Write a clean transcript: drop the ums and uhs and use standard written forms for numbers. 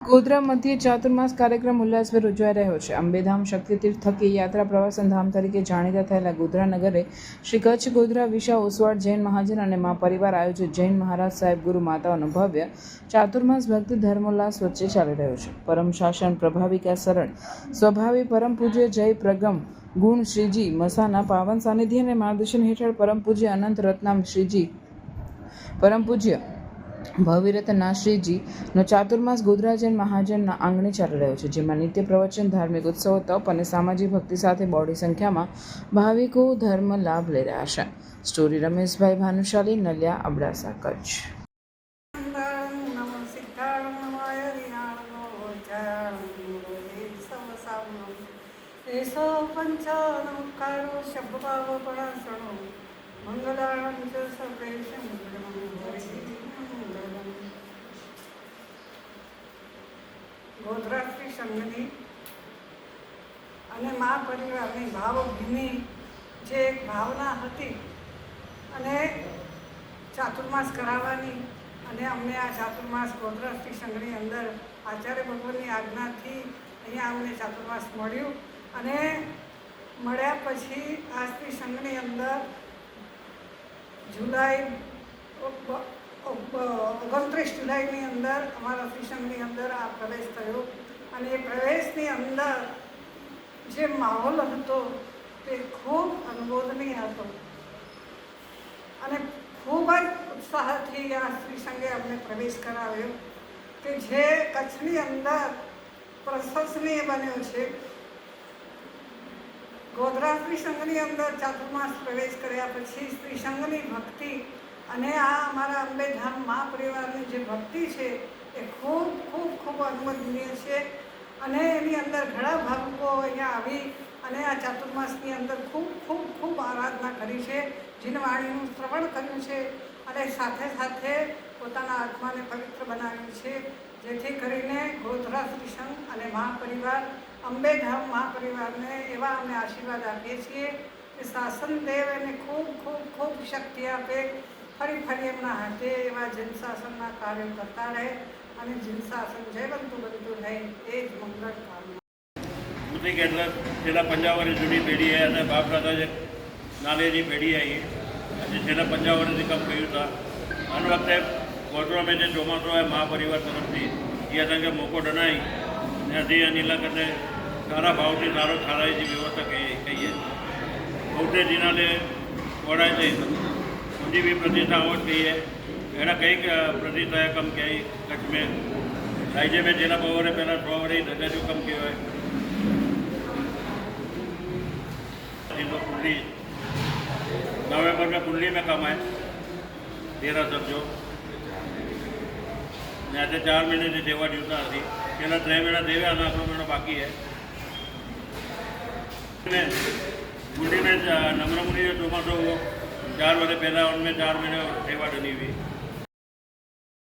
ગોધરા મધ્યે ચાતુર્માસ કાર્યક્રમ ઉલ્લાસભેર ઉજવાઈ રહ્યો છે. અંબેધામ શક્તિતીર્થ થકી યાત્રા પ્રવાસન ધામ તરીકે જાણીતા થયેલા ગોધરા નગરે શ્રી કચ્છ ગોધરા વિશા ઓસવાડ જૈન મહાજન અને મા પરિવાર આયોજિત જૈન મહારાજ સાહેબ ગુરુ માતાઓનો ભવ્ય ચાતુર્માસ ભક્તિ ધર્મોલ્લાસ વચ્ચે ચાલી રહ્યો છે. પરમ શાસન પ્રભાવિકા સરળ સ્વભાવી પરમ પૂજ્ય જય પ્રગમ ગુણ શ્રીજી મસાના પાવન સાનિધ્ય અને માર્ગદર્શન હેઠળ પરમ પૂજ્ય અનંત રત્નામ શ્રીજી પરમ પૂજ્ય ભવિરતના શ્રીજીનો ચાતુર્માસ ગોધરા જૈન મહાજનના આંગણે ચાલી રહ્યો છે, જેમાં નિત્ય પ્રવચન, ધાર્મિક ઉત્સવો, તપ અને સામાજિક ભક્તિ સાથે બહોળી સંખ્યામાં ભાવિકો ધર્મ લાભ લઈ રહ્યા છે. સ્ટોરી રમેશભાઈ ભાનુશાલી, નલિયા, અબડાસા, કચ્છ. ગોધરા શ્રી સંઘની અને મા પરિવારની ભાવભીની જે એક ભાવના હતી અને ચાતુર્માસ કરાવવાની, અને અમને આ ચાતુર્માસ ગોધરા શ્રી સંઘની અંદર આચાર્ય ભગવાનની આજ્ઞાથી અહીંયા અમને ચાતુર્માસ મળ્યું. અને મળ્યા પછી આ શ્રી સંઘની અંદર જુલાઈ 29 જુલાઈની અંદર અમારા શ્રી સંઘની અંદર આ પ્રવેશ થયો. અને એ પ્રવેશની અંદર જે માહોલ હતો તે ખૂબ અનુમોદનીય હતો અને ખૂબ જ ઉત્સાહથી આ શ્રી સંઘે અમને પ્રવેશ કરાવ્યો કે જે કચ્છની અંદર પ્રશંસનીય બન્યો છે. ગોધરા શ્રી સંઘની અંદર ચાતુર્માસ પ્રવેશ કર્યા પછી શ્રી સંઘની ભક્તિ અને આ અમારા અંબેધામ મા પરિવારની જે ભક્તિ છે એ ખૂબ ખૂબ ખૂબ અનુમોદનીય છે. અને એની અંદર ઘણા ભાવકો અહીંયા આવી અને આ ચાતુર્માસની અંદર ખૂબ ખૂબ ખૂબ આરાધના કરી છે, જીનવાણીનું શ્રવણ કર્યું છે અને સાથે સાથે પોતાના આત્માને પવિત્ર બનાવ્યું છે, જેથી કરીને ગોધરા શ્રી સંઘ અને મા પરિવાર અંબેધામ મા પરિવારને એવા અમે આશીર્વાદ આપીએ છીએ કે શાસનદેવ એને ખૂબ ખૂબ ખૂબ શક્તિ આપે, ફરી ફરી એમના હાથે એવા જન શાસનના કાર્યો કરતા રહે અને જન શાસન જયવંતું બનતું રહે, એ જ મંગળ કામના. એટલે છેલ્લા 50 વર્ષ જૂની પેઢી છે અને બાપ દાદા જે નાલેની પેઢી આવી અને છેલ્લા 50 વર્ષથી કામ કર્યું હતા. આ વખતે ગોધરામાં જે ચોમાસું હોય મા પરિવાર તરફથી એ હતા કે મોકો ડનાઈ ત્યાંથી અનિલા કરને સારા ભાવથી સારો ખારાઈની વ્યવસ્થા કહીએ બહુતેજીના લે વડાય છે उनकी भी प्रतिष्ठा और भी है. एना कई प्रतिष्ठा है कम कई कच्छ में राज्य में जिला पवारे पहला 100 वर्ष धजा जो कम किया है. इनको कुंडली नवंबर में कुंडली में कम है 13 सब्जो आज 4 महीने से सेवा ड्यूटा थी. पहला 3 महीना देवे आना 8 महीना बाकी है. कुंडली में नम्र मुनि जो चौमासो 4 वर्ष पहला उनमें 4 महीने सेवा डली हुई.